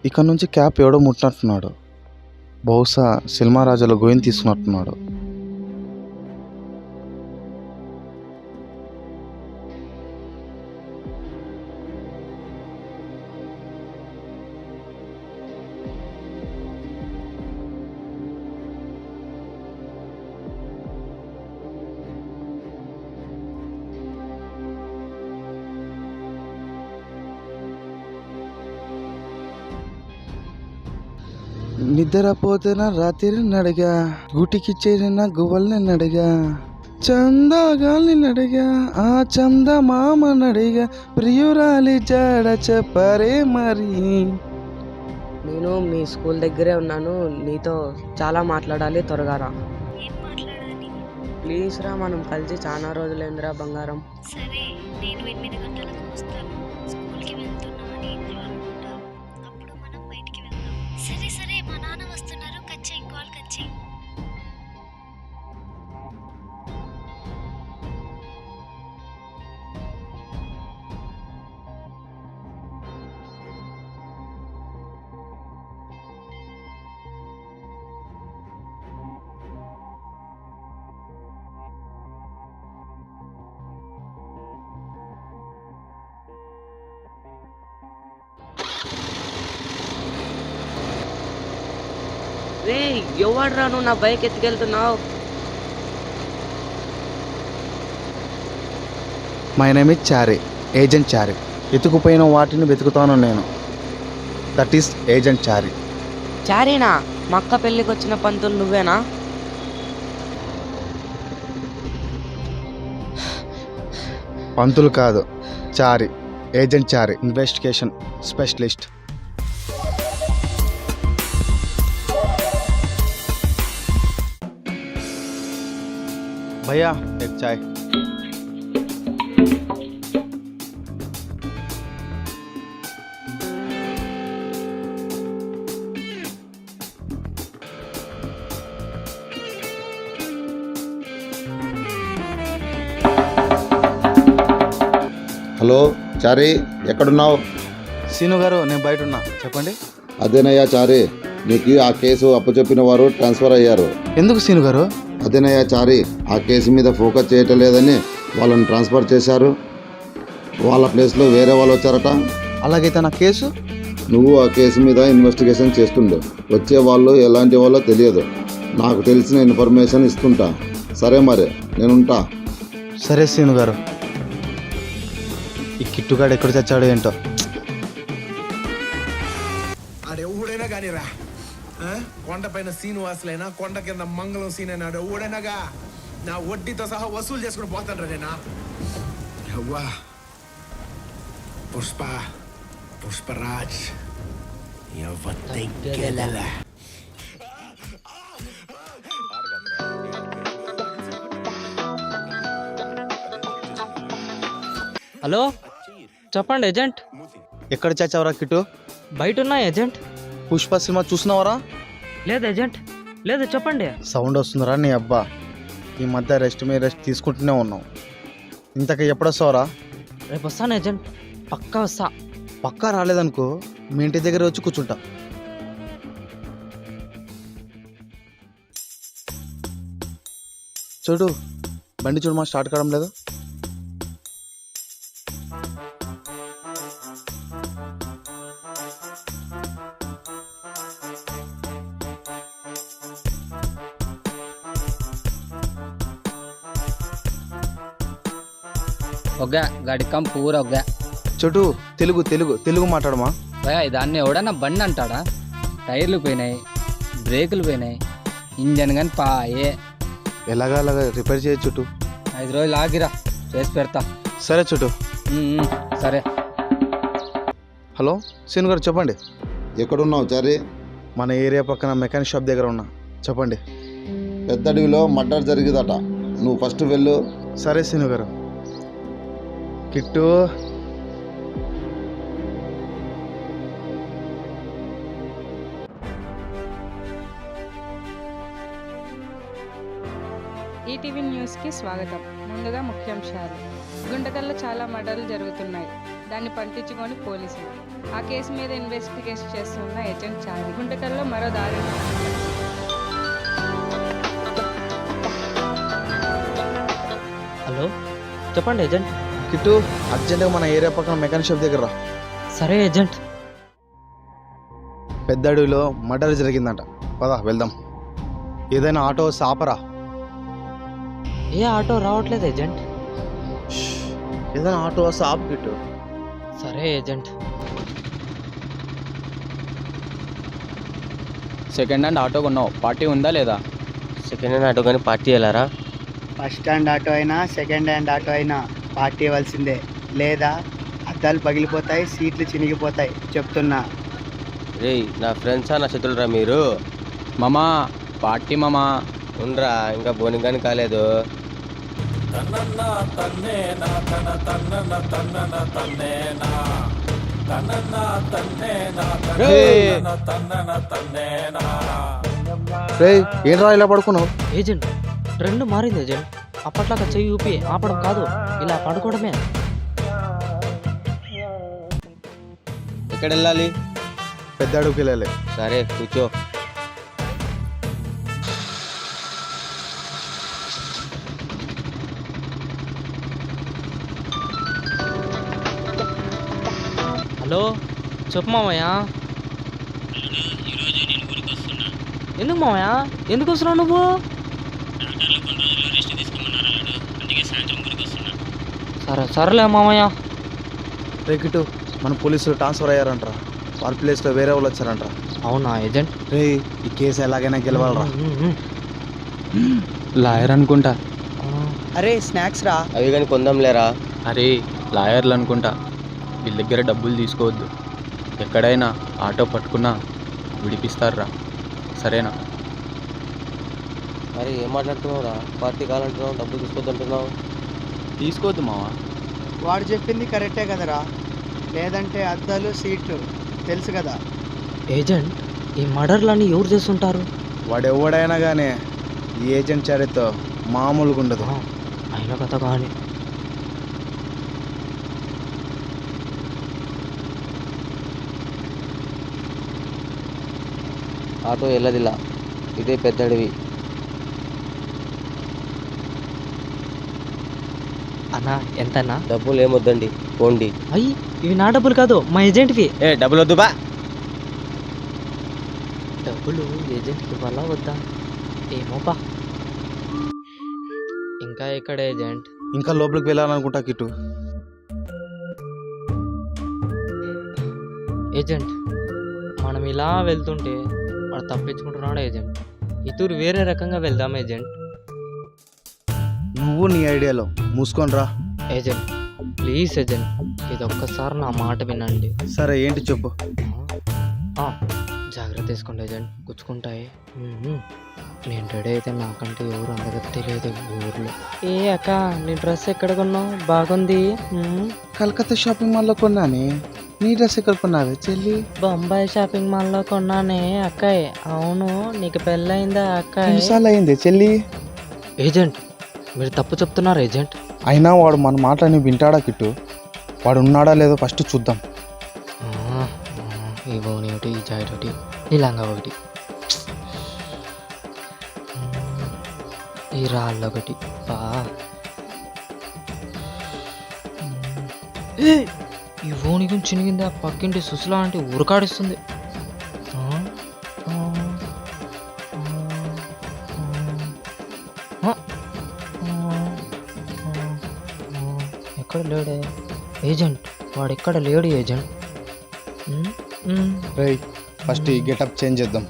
ఇక్కడ నుంచి క్యాప్ ఎవడో ముట్టినట్టున్నాడు. బహుశా సినిమా రాజాలో గోయిన్ తీసుకున్నట్టున్నాడు. నిద్రపోతున్న రాత్రి నడగా, గుటికి చేరిన గువ్వల్ని నడగా, చందగాల్ని నడగా, ఆ చంద మామ నడిగా, ప్రియురాలి జాడ చెప్పరే మరి. నేను మీ స్కూల్ దగ్గరే ఉన్నాను, నీతో చాలా మాట్లాడాలి, త్వరగా రా. ప్లీజ్ రా, మనం కలిసి చాలా రోజులైందిరా బంగారం. సరే, నేను 8 గంటలకు వస్తాను. స్కూల్కి వెళ్తున్నా అని ఇంట్లో అనుకుంటా. అప్పుడు మనం బయటికి వెళ్దాం. సరే సరే, మా నాన్న వస్తున్నారు. కచ్చేయి, కాల్ కచ్చేయి. రే, ఎవడ్రా నువ్వు నా బైక్ ఎత్తుకెళ్తున్నావు? My name is Chari, agent Chari. ఎత్తుకుపోయిన వాటిని వెతుకుతాను నేను. That is agent Chari. చారీనా? మా అక్క పెళ్ళికి వచ్చిన పంతులు నువ్వేనా? పంతులు కాదు, Chari, agent Chari, investigation specialist. భయ్యా ఎక్ చాయ్. హలో చారి, ఎక్కడున్నావు? సీను గారు, నేను బయట ఉన్నా, చెప్పండి. అదేనయ్యా చారి, నీకు ఆ కేసు అప్పచెప్పిన వారు ట్రాన్స్ఫర్ అయ్యారు. ఎందుకు సీను గారు? అదేనయ్యా చారి, ఆ కేసు మీద ఫోకస్ చేయటం లేదని వాళ్ళని ట్రాన్స్ఫర్ చేశారు. వాళ్ళ ప్లేస్లో వేరే వాళ్ళు వచ్చారట. అలాగైతే నా కేసు? నువ్వు ఆ కేసు మీద ఇన్వెస్టిగేషన్ చేస్తుండు. వచ్చే వాళ్ళు ఎలాంటి వాళ్ళో తెలియదు. నాకు తెలిసిన ఇన్ఫర్మేషన్ ఇస్తుంటా. సరే మరి, నేనుంటా. సరే సీను గారు. ఈ కిట్టుగాడు ఎక్కడ చచ్చాడో ఏంటో. ఆడెవడైనా కానీరా, కొండపైన శ్రీనివాసులైనా కొండ కింద మంగళం సీన్ అయినాడు ఎవడైనాగా నా వడ్డీతో సహా వసూలు చేసుకుని పోతాను నేనా. అవ్వా పుష్పరాజ్ హలో, చెప్పండి ఏజెంట్. ఎక్కడ చచ్చావరా కిట్టు? బయట ఉన్నా ఏజెంట్. పుష్ప సినిమా చూసినావరా? లేదు ఏజెంట్, లేదు, చెప్పండి. సౌండ్ వస్తుందిరా నీ అబ్బా. ఈ మధ్య రెస్ట్ మీద రెస్ట్ తీసుకుంటూనే ఉన్నావు. ఇంతకు ఎప్పుడొస్తావురా? రేపు వస్తాను ఏజెంట్, పక్కా వస్తా. పక్కా రాలేదనుకో, మీ ఇంటి దగ్గర వచ్చి కూర్చుంటా. చూడు, బండి చూడు, మా స్టార్ట్ కావడం లేదు. ఒగ్గా గాడి కం పూర ఒగ్గా. చోటు, తెలుగు తెలుగు తెలుగు మాట్లాడమా? భయ దాన్ని ఎవడన్నా బండి అంటాడా? టైర్లు పోయినాయి, బ్రేకులు పోయినాయి, ఇంజన్ కానీ పాయే. ఎలాగా అలాగా రిపేర్ చేయొచ్చు చుట్టూ. 5 రోజులు ఆగిరా, చేసి పెడతా. సరే చుట్టూ. సరే. హలో సీను గారు, చెప్పండి. ఎక్కడున్నావు చారి? మన ఏరియా పక్కన మెకానిక్ షాప్ దగ్గర ఉన్నా, చెప్పండి. పెద్ద అడవిలో మర్డర్ జరిగిందట, నువ్వు ఫస్ట్ వెళ్ళు. సరే సీను గారు. కిట్టు, ఈటీవీ న్యూస్కి స్వాగతం. ముందుగా ముఖ్యాంశాలు. గుంటకల్లో చాలా మర్డర్లు జరుగుతున్నాయి. దాన్ని పట్టించుకొని పోలీసులు. ఆ కేసు మీద ఇన్వెస్టిగేషన్ చేస్తున్న ఏజెంట్ చారి. గుంటకల్లో మరో దారుణం. హలో, చెప్పండి ఏజెంట్. కిట్టు, అర్జెంటుగా మన ఏరియా పక్కన మెకానిక్ షాప్ దగ్గర రా. సరే ఏజెంట్. పెద్ద అడవిలో మర్డర్ జరిగిందంట. పదా వెళ్దాం. ఏదైనా ఆటో వస్తే ఆపరా. ఏ ఆటో రావట్లేదు ఏజెంట్. ఏదైనా ఆటో వస్తే ఆపు కిట్టు. సరే ఏజెంట్. సెకండ్ హ్యాండ్ ఆటో కొన్నావు, పార్టీ ఉందా లేదా? సెకండ్ హ్యాండ్ ఆటో కానీ పార్టీ వెళ్ళారా? ఫస్ట్ హ్యాండ్ ఆటో అయినా సెకండ్ హ్యాండ్ ఆటో అయినా పార్టీ ఇవ్వాల్సిందే, లేదా అద్దాలు పగిలిపోతాయి, సీట్లు చినిగిపోతాయి చెప్తున్నా. రే, నా ఫ్రెండ్సా నా శత్రులరా మీరు? మామా పార్టీ మామా. ఉండరా, ఇంకా బోనింగ్ కానీ కాలేదు. రే, ఏంట్రా ఇలా పడుకున్నావు? ఏజెంట్, ట్రెండ్ మారింది ఏజెంట్. అప్పట్లాగా చెయ్యి ఊపి ఆపడం కాదు, ఇలా పడుకోవడమే. ఎక్కడ వెళ్ళాలి? పెద్ద అడవికి వెళ్ళాలి. సరే కూర్చో. హలో, చెప్పు మామయ్య. ఎందుకు మామయ్య, ఎందుకు వస్తున్నావు నువ్వు? సరే సరేలే మామయ్య. రే కిట్టు, మన పోలీసులు ట్రాన్స్ఫర్ అయ్యారంటరా. వాళ్ళ ప్లేస్లో వేరే వాళ్ళు వచ్చారంట. అవునా ఏజెంట్? రే, ఈ కేసు ఎలాగైనా గెలవాలరా. లాయర్ అనుకుంటా. అరే స్నాక్స్ రా. అవి కానీ కొందాం లేరా? అరే లాయర్లు అనుకుంటా. వీళ్ళ దగ్గర డబ్బులు తీసుకోవద్దు. ఎక్కడైనా ఆటో పట్టుకున్నా విడిపిస్తారా, సరేనా? మరి ఏం మాట్లాడుతున్నావు రా? పార్టీ కావాలంటున్నావు, డబ్బులు తీసుకోవద్దంటున్నావు. తీసుకోవద్దు మావా. వాడు చెప్పింది కరెక్టే కదరా, లేదంటే అద్దాలు సీట్లు తెలుసు కదా. ఏజెంట్, ఈ మర్డర్లన్నీ ఎవరు చేస్తుంటారు? వాడు ఎవడైనా కానీ ఈ ఏజెంట్ చరిత్ర మామూలుగా ఉండదు. అయిన కథ కానీ. ఆటో వెళ్ళదిలా, ఇదే పెద్ద అడవి. అన్నా ఎంతన్నా? డబ్బులు ఏమొద్దండి, పోండి. అయ్యి, ఇవి నా డబ్బులు కాదు, మా ఏజెంట్వి. ఏ డబ్బులు వద్దు బా. డబ్బులు ఏజెంట్కి ఇవ్వాలా వద్దా? ఏమోపా. ఇంకా ఎక్కడ ఏజెంట్? ఇంకా లోపలికి వెళ్ళాలనుకుంటా కిట్టు. ఏజెంట్, మనం ఇలా వెళ్తుంటే వాడు తప్పించుకుంటున్నాడు ఏజెంట్. ఇతరు వేరే రకంగా వెళ్దాం ఏజెంట్. నువ్వు నీ ఐడియాలో మూసుకొని రా. ఏజెంట్ ప్లీజ్ ఏజెంట్, ఇది ఒక్కసారి నా మాట వినండి. సరే, ఏంటి చెప్పు. జాగ్రత్త తీసుకోండి ఏజెంట్, గుచ్చుకుంటాయి. నేను రెడీ అయితే నాకంటే ఎవరు అందరికి తెలియదు ఊర్లో. ఏ అక్క, నీ డ్రెస్ ఎక్కడ కొన్నావు? బాగుంది. కలకత్తా షాపింగ్ మాల్లో కొన్నానే. నీ డ్రెస్ ఎక్కడ కొన్నావే చెల్లి? బొంబాయి షాపింగ్ మాల్లో కొన్నానే అక్కయ్. అవును, నీకు పెళ్ళయిందా అక్కయ్? ఎన్నిసార్లు అయింది చెల్లి? ఏజెంట్, మీరు తప్పు చెప్తున్నారు ఏజెంట్. అయినా వాడు మన మాటని వింటాడా కిట్టు? వాడు ఉన్నాడా లేదో ఫస్ట్ చూద్దాం. ఈ బోని ఒకటి, ఈ జాకెట్ ఒకటి, ఈ లంగా ఒకటి, ఈ రాళ్ళు ఒకటి. ఈ ఓని గురించి చినిగిందా? పక్కింటి సుసులా అంటే ఉరకాడిస్తుంది. ఎక్కడ లేడే ఏజెంట్? వాడు ఎక్కడ లేడు ఏజెంట్. రేయ్, ఫస్ట్ ఈ గెటప్ చేంజ్ చేద్దాం.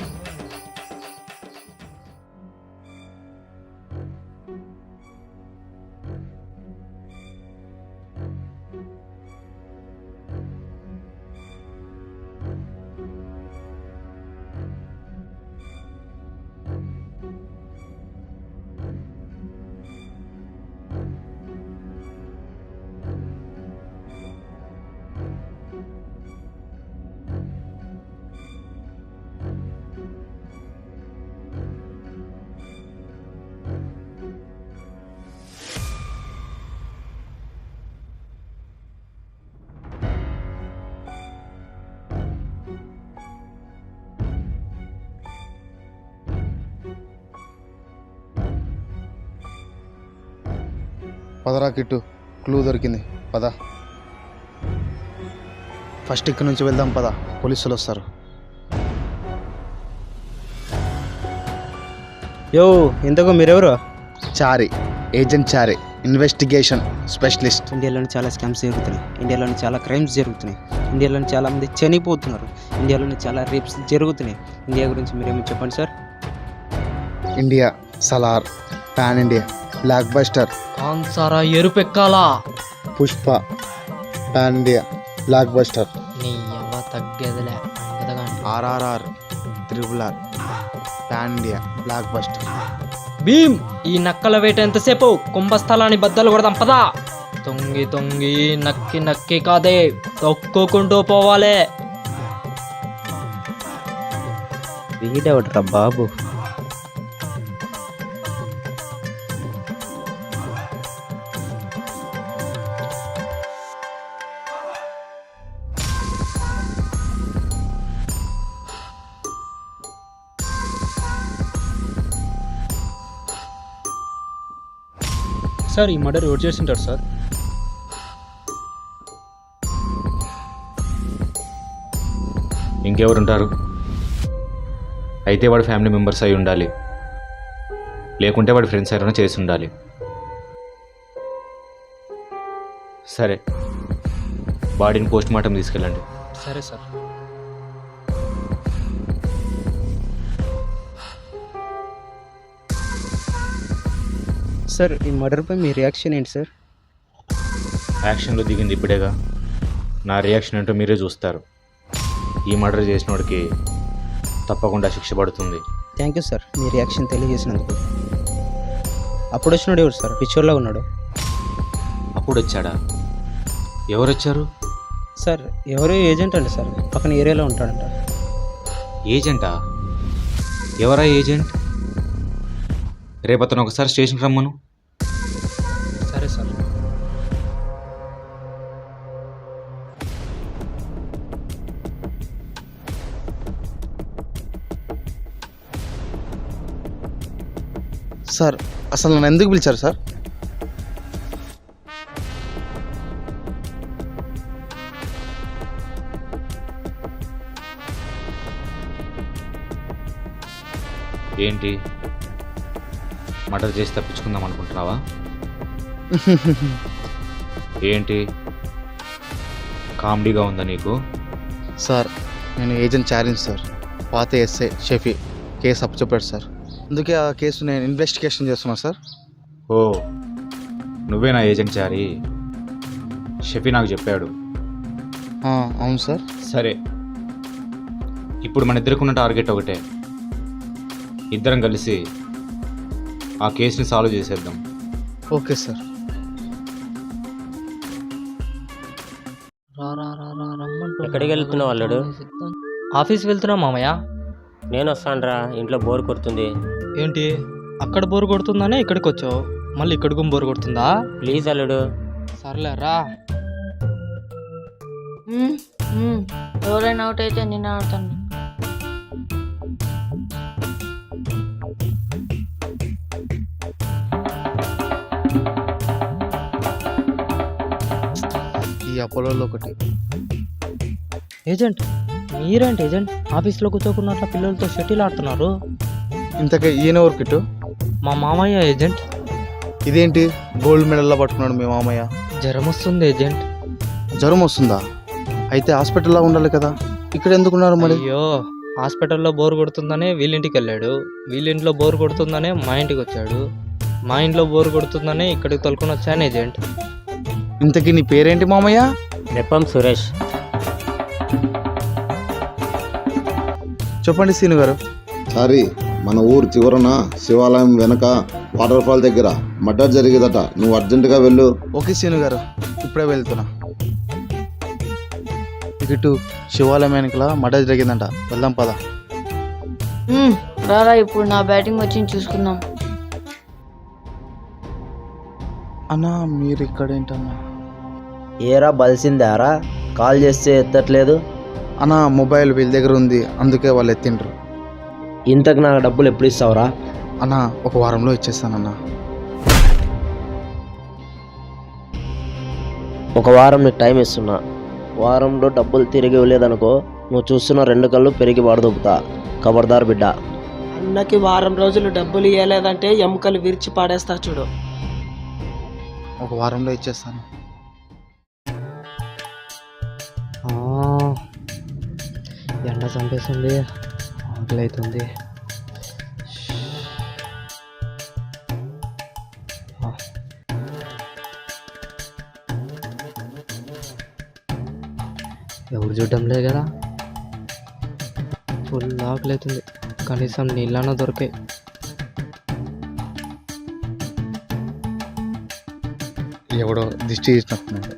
పదరా కిట్టు, క్లూ దొరికింది, పద. ఫస్ట్ ఇక్కడ నుంచి వెళ్దాం, పద, పోలీసులు వస్తారు. యో ఇంతకు మీరెవరు? చారి, ఏజెంట్ చారి, ఇన్వెస్టిగేషన్ స్పెషలిస్ట్. ఇండియాలోని చాలా స్కామ్స్ జరుగుతున్నాయి, ఇండియాలోని చాలా క్రైమ్స్ జరుగుతున్నాయి, ఇండియాలోని చాలా మంది చనిపోతున్నారు, ఇండియాలోని చాలా రేప్స్ జరుగుతున్నాయి. ఇండియా గురించి మీరేమో చెప్పండి sir. India, Salaar, pan India, blockbuster, కాన్సారా ఎరుపెక్కాలా. Pushpa, pan India, blockbuster, నీ ఎవ తగ్గేదిలే అంగదగాని. RRR, triple R, pan India, blockbuster. Bheem, ఈ నక్కల వేట ఎంతసేపు? కుంభస్థలాన్ని బద్దలు కొడదాం పదా. తొంగి తొంగి నక్కి నక్కి కాదే, తొక్కుకుంటూ పోవాలే. వీడెవడరా బాబు? సార్ ఈ మర్డర్ ఎవరు చేసింటారు సార్? ఇంకెవరుంటారు? అయితే వాడి ఫ్యామిలీ మెంబర్స్ అయి ఉండాలి, లేకుంటే వాడి ఫ్రెండ్స్ ఎవరైనా చేసి ఉండాలి. సరే, బాడీని పోస్ట్ మార్టం తీసుకెళ్ళండి. సరే సార్. సార్ ఈ మర్డర్పై మీ రియాక్షన్ ఏంటి సార్? యాక్షన్లో దిగింది ఇప్పుడేగా, నా రియాక్షన్ ఏంటో మీరే చూస్తారు. ఈ మర్డర్ చేసిన వాడికి తప్పకుండా శిక్ష పడుతుంది. థ్యాంక్ యూ సార్ మీ రియాక్షన్ తెలియజేసినందుకు. అప్పుడు వచ్చినాడు ఎవరు సార్? పిచ్చోర్లా ఉన్నాడు. అప్పుడు వచ్చాడా? ఎవరు వచ్చారు? సార్ ఎవరో ఏజెంట్ అండి సార్, పక్కన ఏరియాలో ఉంటాడంట. ఏజెంటా? ఎవరా ఏజెంట్? రేపు అతను ఒకసారి స్టేషన్కి రమ్మను. సరే సార్. సార్ అసలు నన్ను ఎందుకు పిలిచారు సార్? ఏంటి, మర్డర్ చేసి తప్పించుకుందాం అనుకుంటున్నావా? ఏంటి కామెడీగా ఉందా నీకు? సార్ నేను ఏజెంట్ చారిని సార్, పాత ఎస్ఐ షఫీ కేసు అప్పచెప్పాడు సార్, అందుకే ఆ కేసు నేను ఇన్వెస్టిగేషన్ చేస్తున్నా సార్. ఓ, నువ్వే నా ఏజెంట్ చారి? షఫీ నాకు చెప్పాడు. అవును సార్. సరే, ఇప్పుడు మన ఇద్దరికున్న టార్గెట్ ఒకటే, ఇద్దరం కలిసి ఆ కేసుని సాల్వ్ చేసేద్దాం. Okay sir. ఎక్కడికి వెళ్తున్నావు అల్లుడు? ఆఫీస్ వెళ్తున్నా మామయ్య. నేను వస్తానురా, ఇంట్లో బోర్ కొడుతుంది. ఏంటి అక్కడ బోర్ కొడుతుందనే ఇక్కడికి వచ్చావు, మళ్ళీ ఇక్కడికి బోర్ కొడుతుందా? ప్లీజ్ అల్లుడు. సర్లేరా. ఎవరైనా అవుట్ అయితే నేను ఆడతాను. ఈ అపోలోలో ఒకటి. ఏజెంట్ మీరేంటి ఏజెంట్ ఆఫీస్లో కూర్చోకున్నట్ల పిల్లలతో షటిల్ ఆడుతున్నారు? ఇంతకే ఈయన ఎవరు కిట్టు? మా మామయ్య ఏజెంట్. ఇదేంటి గోల్డ్ మెడల్లో పట్టుకున్నాడు మీ మామయ్య? జ్వరం వస్తుంది ఏజెంట్. జ్వరం వస్తుందా? అయితే హాస్పిటల్లో ఉండాలి కదా, ఇక్కడ ఎందుకున్నారు మరి? అయ్యో, హాస్పిటల్లో బోర్ కొడుతుందనే వీళ్ళింటికి వెళ్ళాడు, వీళ్ళింట్లో బోర్ కొడుతుందనే మా ఇంటికి వచ్చాడు, మా ఇంట్లో బోర్ కొడుతుందనే ఇక్కడికి తొలుకొని వచ్చాను ఏజెంట్. ఇంతకీ నీ పేరేంటి మామయ్య? నెప్పం సురేష్. చెప్పండి సీను గారు. సారీ, మన ఊరు చివరన శివాలయం వెనక వాటర్ ఫాల్ దగ్గర మర్డర్ జరిగేదట, నువ్వు అర్జెంటుగా వెళ్ళు. ఓకే సీను గారు, ఇప్పుడే వెళ్తున్నా. ఇటు శివాలయం వెనకల మర్డర్ జరిగిందంట, వెళ్దాం పద. రారా, ఇప్పుడు నా బ్యాటింగ్ వచ్చి చూసుకుందాం. అన్నా మీరు ఇక్కడ ఏంటన్నా? ఏరా బలిసిందారా, కాల్ చేస్తే ఎత్తట్లేదు. అన్నా మొబైల్ వీళ్ళ దగ్గర ఉంది, అందుకే వాళ్ళు ఎత్తిండ్రు. ఇంతకు నాకు డబ్బులు ఎప్పుడు ఇస్తావురా? అన్నా ఒక వారంలో ఇచ్చేస్తానన్నా. ఒక వారం నీకు టైం ఇస్తున్నా. వారంలో డబ్బులు తిరిగి ఇవ్వలేదనుకో నువ్వు చూస్తున్న 2 కళ్ళు పెరిగి వాడదొబ్బుతా. ఖబర్దార్ బిడ్డ. అన్నకి వారం రోజులు డబ్బులు ఇవ్వలేదంటే ఎముకలు విరిచి పాడేస్తా చూడు. ఒక వారంలో ఇచ్చేస్తాను. ఎండ చంపేస్తుంది, ఆకలి అవుతుంది. ఎవరు చూడడంలే కదా. ఫుల్ ఆకలి అవుతుంది, కనీసం నీళ్ళన్నా దొరికాయి. ఎవడో దిష్టి తీసినట్టున్నాడు.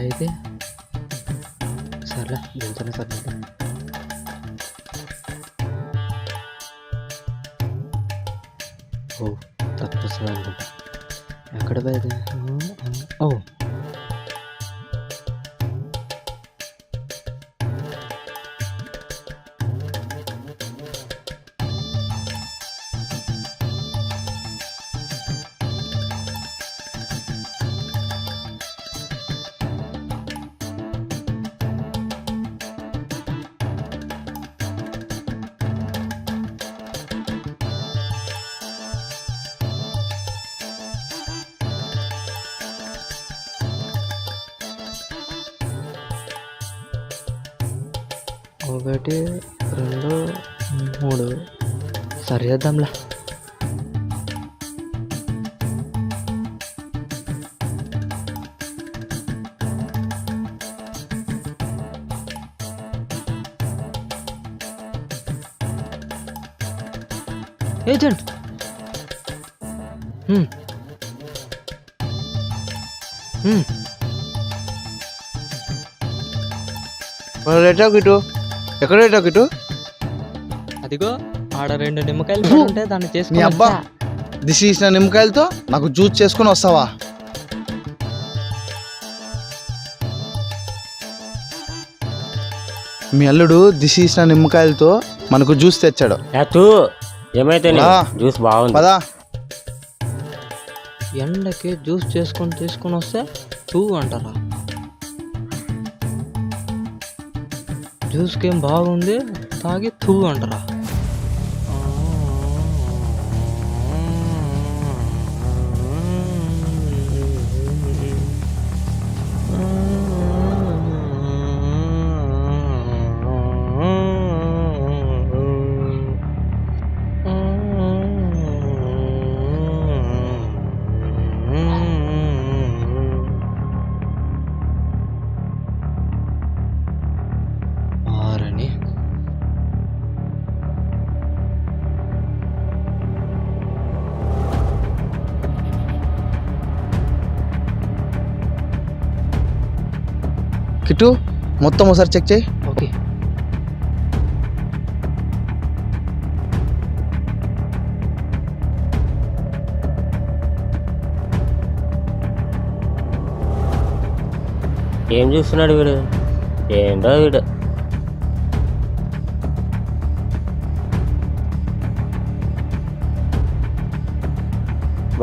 అయితే సర్లే దీంతోనే సర్లే. ఓ తక్కువ వస్తుంది అనుకుంటా. ఎక్కడ పోయేది? ఓ ఒకటి 2 3 సరి చేద్దాంలా. ఏజెంట్ ఇటు ఎక్కడ ఇటు? అదిగో ఆడ 2 నిమ్మకాయలు ఉంటే దాన్ని నీ చేసుకుని అబ్బా దిష్టి తీసిన నిమ్మకాయలతో నాకు జ్యూస్ చేసుకొని వస్తావా? మీ అల్లుడు దిష్టి తీసిన నిమ్మకాయలతో మనకు జ్యూస్ తెచ్చాడు. ఏమైతే జ్యూస్ బాగుంది. పదా ఎండకి జ్యూస్ తీసుకొని వస్తే తూ అంటారా? జ్యూస్కి ఏం బాగుంది, తాగి తూ అంటారా? కిట్టు మొత్తం ఒకసారి చెక్ చేయి. ఓకే. ఏం చూస్తున్నాడు వీడు? ఏంటో వీడు.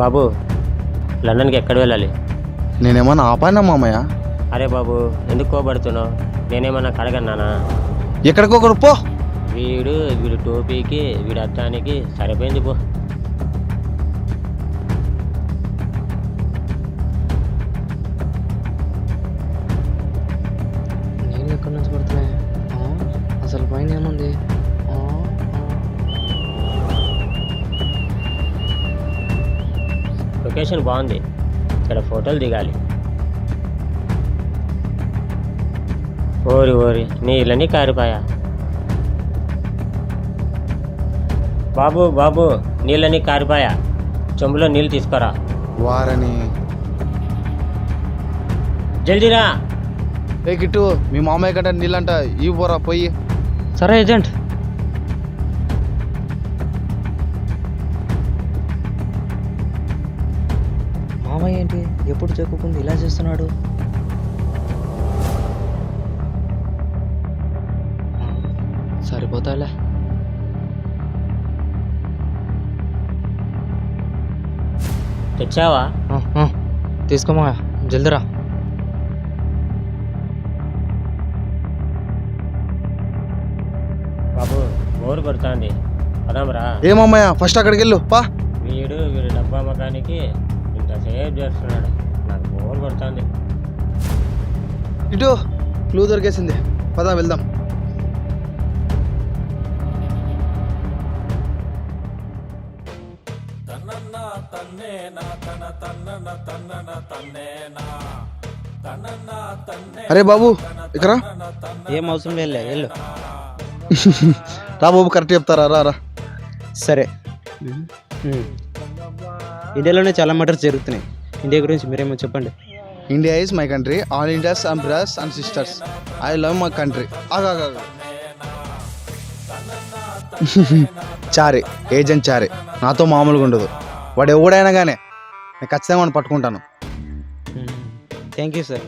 బాబు లండన్కి ఎక్కడ వెళ్ళాలి? నేనేమన్నా ఆపానా మామయ్య? అరే బాబు ఎందుకు కోబడుతున్నావు? నేనేమన్నా కడగన్నానా? ఎక్కడికొకరు పో. వీడు టోపీకి వీడి అద్దానికి సరిపోయింది పో. నీళ్ళు ఎక్కడి నుంచి పడుతున్నాయి? అసలు పైన ఏముంది? లొకేషన్ బాగుంది, ఇక్కడ ఫోటోలు దిగాలి. ఓరి నీళ్ళని కారిపాయా. బాబు నీళ్ళని కారిపాయా. చెంబులో నీళ్ళు తీసుకురా. వారని జల్దీరా. ఏ కిట్టు మీ మామయ్య కంటే నీళ్ళంట ఇవి పోరా పోయి. సరే ఏజెంట్. మామయ్య ఏంటి ఎప్పుడు చెప్పుకుంది ఇలా చేస్తున్నాడు? సరిపోతాలే. తెచ్చావా? తీసుకోమా, జల్దిరా. బాబు బోరు కొడుతుంది, పదాంరా. ఏమమ్మయ్య ఫస్ట్ అక్కడికి వెళ్ళు పా. వీడు డబ్బా మకానికి ఇంత సేవ్ చేస్తున్నాడు, నాకు బోరు కొడుతుంది. ఇటు క్లూ దొరికేసింది, పదా వెళ్దాం. అరే బాబు ఇక్కడ ఏం అవసరం లేదు, వెళ్ళు. రా బాబు, కరెక్ట్ చెప్తారా? రా రా. సరే. ఇండియాలోనే చాలా మర్డర్స్ జరుగుతున్నాయి. ఇండియా గురించి మీరేమో చెప్పండి. India is my country, all Indians and brothers and sisters, I love my country. Chari, agent Chari, నాతో మామూలుగా ఉండదు. వాడు ఎవడైనా కానీ నేను ఖచ్చితంగా వాడిని పట్టుకుంటాను. Thank you sir.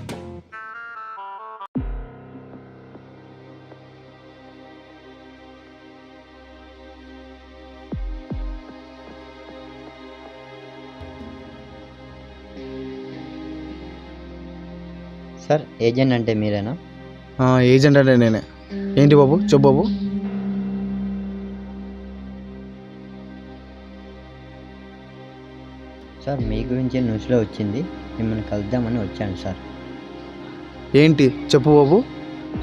Sir agent అంటే మీరేనా? ఏజెంట్ అంటే నేనే. ఏంటి బాబు, చెప్పు బాబు. సార్ మీ గురించి న్యూస్లో వచ్చింది, మిమ్మల్ని కలుద్దామని వచ్చాను సార్. ఏంటి చెప్పు బాబు.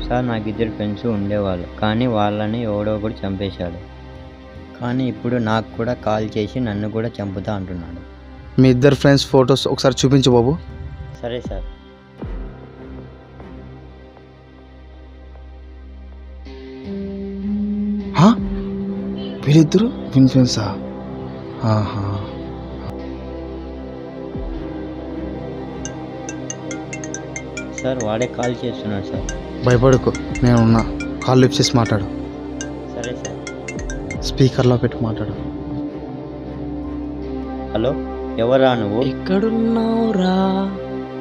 సార్ నాకు 2 ఫ్రెండ్స్ ఉండేవాళ్ళు, కానీ వాళ్ళని ఎవడో ఒకటి చంపేశాడు. కానీ ఇప్పుడు నాకు కూడా కాల్ చేసి నన్ను కూడా చంపుతా అంటున్నాడు. మీ 2 ఫ్రెండ్స్ ఫొటోస్ ఒకసారి చూపించు బాబు. సరే సార్. వీళ్ళిద్దరు ఫ్రెండ్సా? సార్ వాడే కాల్ చేస్తున్నాడు సార్. భయపడకు, నేనున్నా. కాల్ లిఫ్ట్ చేసి మాట్లాడు. సరే సార్. స్పీకర్లో పెట్టి మాట్లాడు. హలో, ఎవరా నువ్వు? ఎక్కడున్నావురా?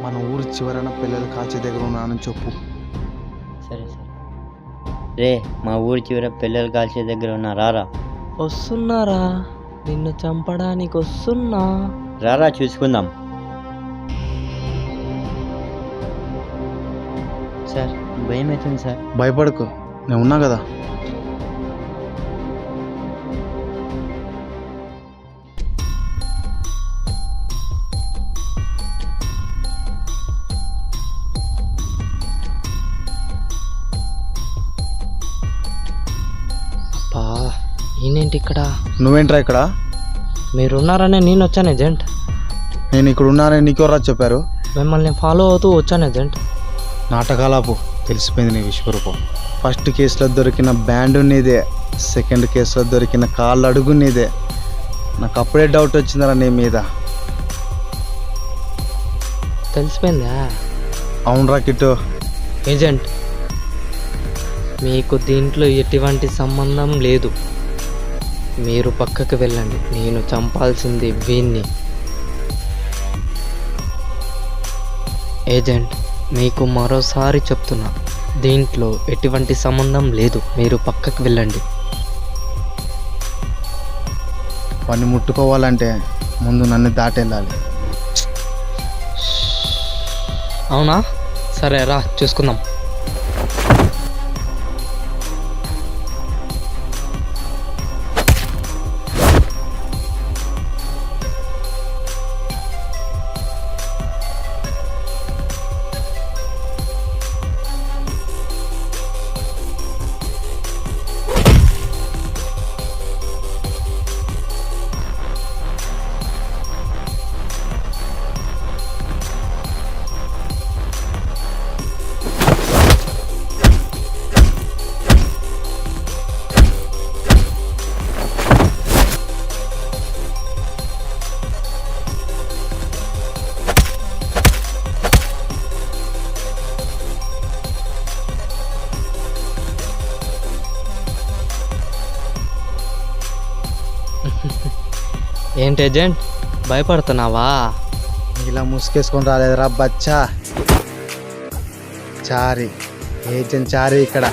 మన ఊరు చివరన పిల్లలు కాల్చే దగ్గర ఉన్నానని చెప్పు. సరే సార్. రే, మా ఊరి చివర పిల్లలు కాల్చే దగ్గర ఉన్నా, రారా. వస్తున్నారా? నిన్ను చంపడానికి వస్తున్నా. రారా చూసుకుందాం. సార్ భయం అవుతుంది సార్. భయపడకు, నేను ఉన్నా కదా. అబ్బా, ఈయనేంటి ఇక్కడ? నువ్వేంట్రా ఇక్కడ? మీరున్నారనే నేను వచ్చాను ఏజెంట్. నేను ఇక్కడ ఉన్నానని నీకెవరా చెప్పారు? మిమ్మల్ని ఫాలో అవుతూ వచ్చాను ఏజెంట్. నాటకాలాపు, తెలిసిపోయింది నీ విశ్వరూపం. ఫస్ట్ కేసులో దొరికిన బ్యాండ్ నీదే, సెకండ్ కేసులో దొరికిన కాళ్ళు అడుగు నీదే. నాకు అప్పుడే డౌట్ వచ్చిందరా నీ మీద. తెలిసిపోయిందా? అవునరా కిట్టు. ఏజెంట్, మీకు దీంట్లో ఎటువంటి సంబంధం లేదు. మీరు పక్కకు వెళ్ళండి, నేను చంపాల్సింది వీన్ని. ఏజెంట్, మీకు మరోసారి చెప్తున్నా, దీంట్లో ఎటువంటి సంబంధం లేదు. మీరు పక్కకు వెళ్ళండి. వాడిని ముట్టుకోవాలంటే ముందు నన్ను దాటెళ్ళాలి. అవునా? సరే రా చూసుకుందాం. ఏంటి ఏజెంట్ భయపడుతున్నావా? ఇలా ముసుకేసుకొని రాలేదురా బచ్చా. చారి ఏజెంట్ చారి ఇక్కడ.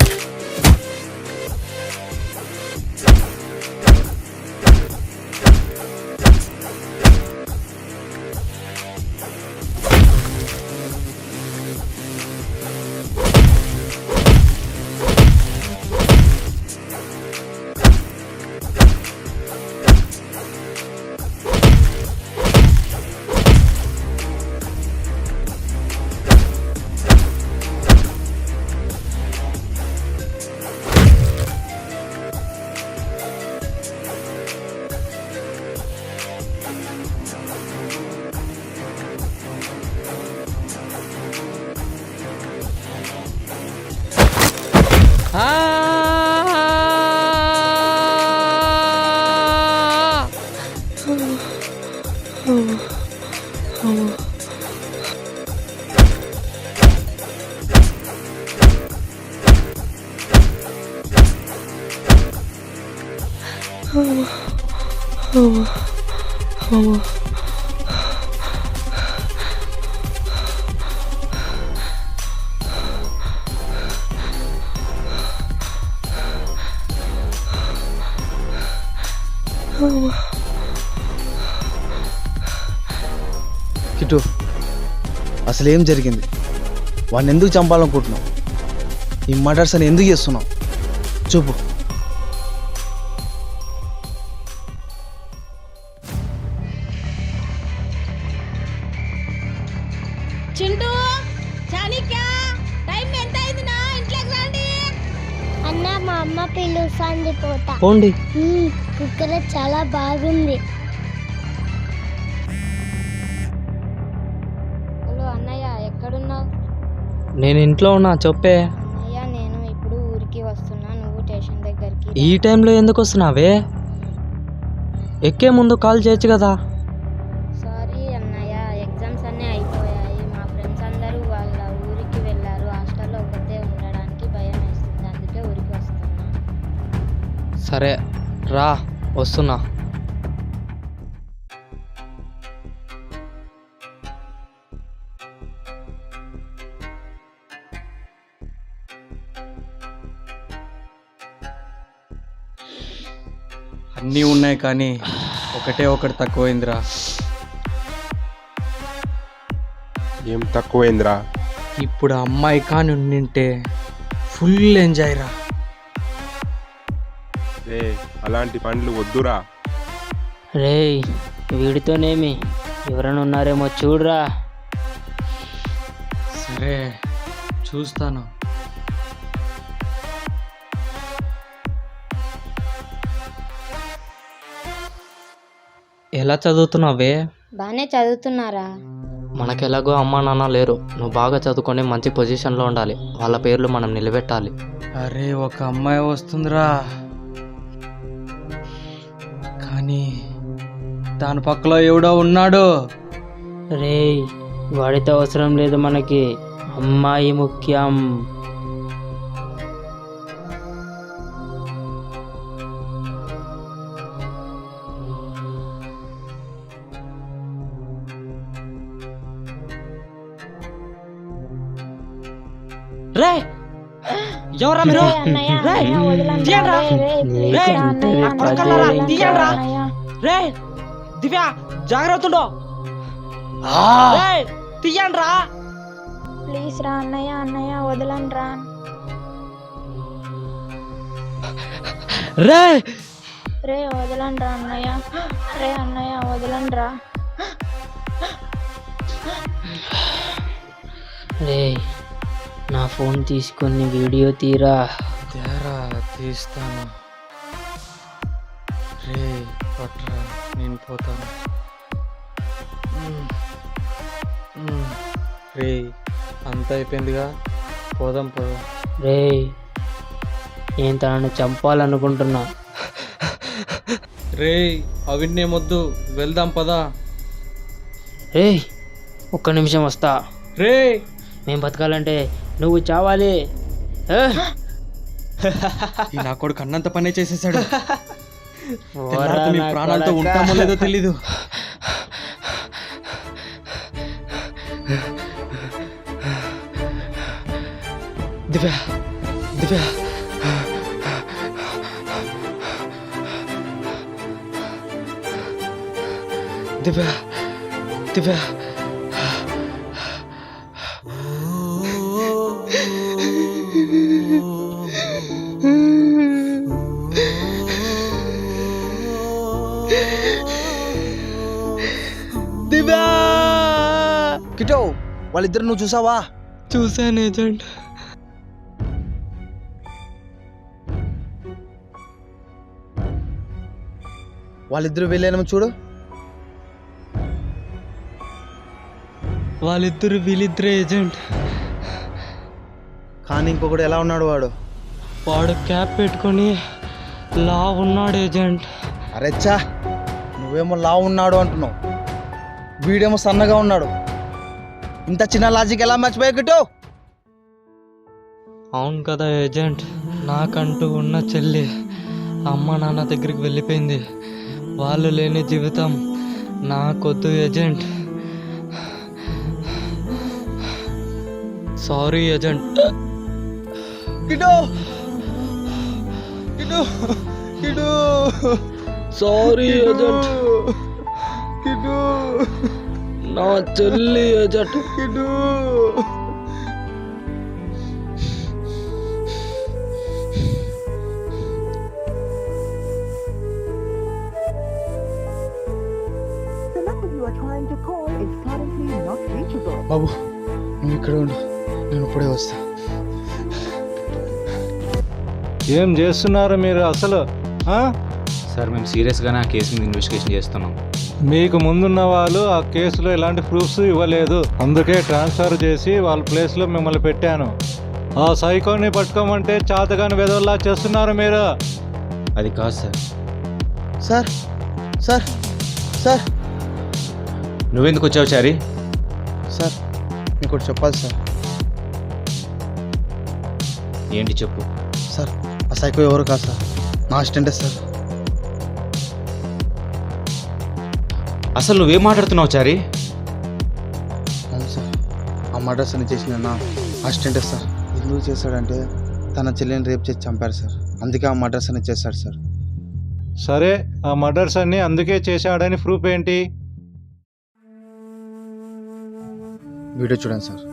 కిట్టు, అసలు ఏం జరిగింది? వాడిని ఎందుకు చంపాలనుకుంటున్నావు? ఈ మర్డర్స్ అని ఎందుకు చేస్తున్నావు? చూపు. చింటూ, చాణిక్య, టైం ఎంత అయింది నా ఇంట్లోకి రండి. అన్న మా అమ్మ పిలుస్తుంది పోతా. పోండి. కుక్కర్ చాలా బాగుంది. హలో అన్నయ్య, ఎక్కడున్నావు? నేను ఇంట్లో ఉన్నా, చెప్పే. అన్నయ్య, నేను ఇప్పుడు ఊరికి వస్తున్నా, నువ్వు స్టేషన్ దగ్గరికి. ఈ టైంలో ఎందుకు వస్తున్నావే? ఎక్కే ముందు కాల్ చేయొచ్చు కదా. సారీ అన్నయ్య, ఎగ్జామ్స్ అన్నీ అయిపోయాయి. మా ఫ్రెండ్స్ అందరూ వాళ్ళ ఊరికి వెళ్ళారు. హాస్టల్లో ఒకటే ఉండడానికి భయం వేస్తుంది, అందుకే ఊరికి వస్తున్నా. సరే రా, వస్తున్నా. అన్నీ ఉన్నాయి కానీ ఒకటి తక్కువైందిరా. ఏం తక్కువైందిరా? ఇప్పుడు అమ్మాయి కానీ ఉండింటే ఫుల్ ఎంజాయ్ రా. రే, అలాంటి పనులు వద్దురా. రేయ్, వీడితోనేమి ఎవరైనా ఉన్నారేమో చూడరా. సరే చూస్తాను. ఎలా చదువుతున్నావే? బాగానే చదువుతున్నారా? మనకెలాగో అమ్మా నాన్న లేరు. నువ్వు బాగా చదువుకొని మంచి పొజిషన్లో ఉండాలి. వాళ్ళ పేర్లు మనం నిలబెట్టాలి. అరే, ఒక అమ్మాయి వస్తుందిరా, కానీ దాని పక్కలో ఎవడో ఉన్నాడు. రేయ్, వాడితో అవసరం లేదు మనకి, అమ్మాయి ముఖ్యం. రే, ఎవరా మీరు? రే దివ్య, జాగ్రత్త తీయండి రా. ప్లీజ్ రా అన్నయ్య, అన్నయ్య వదలండి రా. రే రే వదలండి రా అన్నయ్య. రే అన్నయ్య వదలండి రా. రే, నా ఫోన్ తీసుకొని వీడియో తీరా. తీస్తాను. రే పట్రా, నేను పోతాను. రే, అంతా అయిపోయిందిగా, పోదాం. రే, నేను తనని చంపాలనుకుంటున్నా. రే, అవిన్నేమొద్దు, వెళ్దాం పదా. రే, ఒక్క నిమిషం వస్తా. రే, మేము బతకాలంటే నువ్వు చావాలి. ఈ నా కొడుకు అన్నంత పనే చేసేసాడు. తెల్లారితే మీ ప్రాణాలతో ఉంటామో లేదో తెలీదు. దివ్య దివ్య దివ్య దివ్య దివ్య కిటో వాళ్ళిద్దరు నువ్వు చూసావా? చూశాను ఏజెంట్. వాళ్ళిద్దరు వెళ్ళానేమో చూడు. వీళ్ళిద్దరే ఏజెంట్. కానీ ఇంకొకడు ఎలా ఉన్నాడు వాడు? వాడు క్యాప్ పెట్టుకొని లా ఉన్నాడు ఏజెంట్. అరెచ్చా, నువ్వేమో లావు ఉన్నాడు అంటున్నావు, వీడేమో సన్నగా ఉన్నాడు. ఇంత చిన్న లాజిక్ ఎలా మర్చిపోయాకటో? అవును కదా ఏజెంట్, నాకంటూ ఉన్న చెల్లి అమ్మ నాన్న దగ్గరికి వెళ్ళిపోయింది. వాళ్ళు లేని జీవితం నాకొద్దు agent. Sorry agent. Keto keto keto sorry agent. Keto నా చెల్లి ఏజెంట్. కిటో బాబు నువ్వు ఇక్కడ ఉండు, నేను ఇప్పుడే వస్తా. ఏం చేస్తున్నారు మీరు అసలు? సార్ మేము సీరియస్గానే ఆ కేసు మీద ఇన్వెస్టిగేషన్ చేస్తున్నాం. మీకు ముందున్న వాళ్ళు ఆ కేసులో ఎలాంటి ప్రూఫ్స్ ఇవ్వలేదు, అందుకే ట్రాన్స్ఫర్ చేసి వాళ్ళ ప్లేస్లో మిమ్మల్ని పెట్టాను. ఆ సైకోని పట్టుకోమంటే చాతగాని వెదవల్లా చేస్తున్నారు మీరు. అది కాదు సార్. సార్ సార్ సార్ నువ్వెందుకు వచ్చావు చారి? సార్ మీకు ఒకటి చెప్పాలి సార్. ఏంటి చెప్పు. సార్ ఆ సైకో ఎవరు కాదు సార్, నా అసిస్టెంటే సార్. అసలు నువ్వేం మాట్లాడుతున్నావు చారి? అవును సార్, ఆ మర్డర్స్ అని చేసిన నా అసిస్టెంటే సార్. ఎందుకు చేశాడంటే తన చెల్లిని రేప్ చేసి చంపారు సార్, అందుకే ఆ మర్డర్స్ అని చేశాడు సార్. సరే, ఆ మర్డర్స్ అన్ని అందుకే చేశాడని ప్రూఫ్ ఏంటి? వీడియో చూడండి సార్.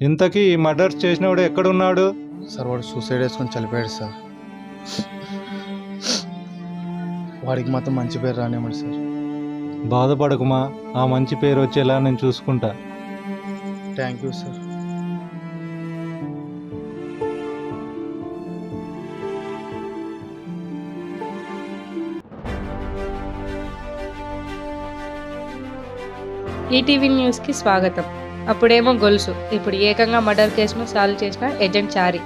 ఇంతకీ ఈ మర్డర్స్ చేసినవాడు ఎక్కడున్నాడు? సార్ వాడు సూసైడ్ వేసుకొని చనిపోయాడు సార్. వాడికి మాత్రం మంచి పేరు రానివ్వండి సార్. బాధపడకుమా, ఆ మంచి పేరు వచ్చేలా నేను చూసుకుంటా. Thank you sir. ఈటీవీ న్యూస్కి స్వాగతం. అప్పుడేమో గొలుసు, ఇప్పుడు ఏకంగా మర్డర్ కేసును సాల్వ్ చేసిన ఏజెంట్ చారి.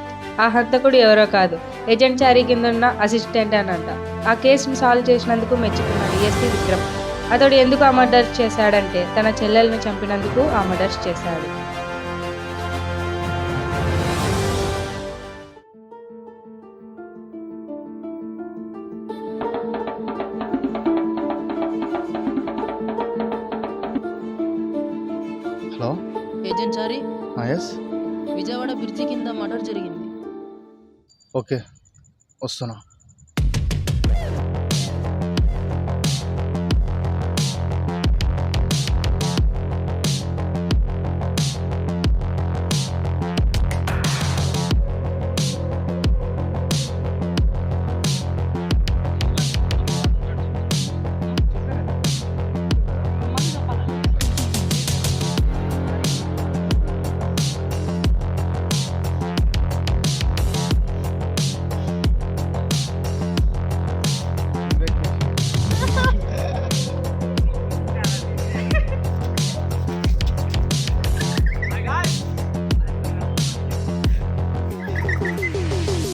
ఆ హంతకుడు ఎవరో కాదు, ఏజెంట్ చారి కింద ఉన్న అసిస్టెంట్ అనంట. ఆ కేసును సాల్వ్ చేసినందుకు మెచ్చుకున్న డిఎస్పీ విక్రమ్. అతడు ఎందుకు ఆ మర్డర్స్ చేశాడంటే తన చెల్లెల్ని చంపినందుకు ఆ మర్డర్స్ చేశాడు. హలో ఏజెంట్ చారి, ఎస్, విజయవాడ బ్రిడ్జి కింద మర్డర్ జరిగింది. ఓకే వస్తున్నా.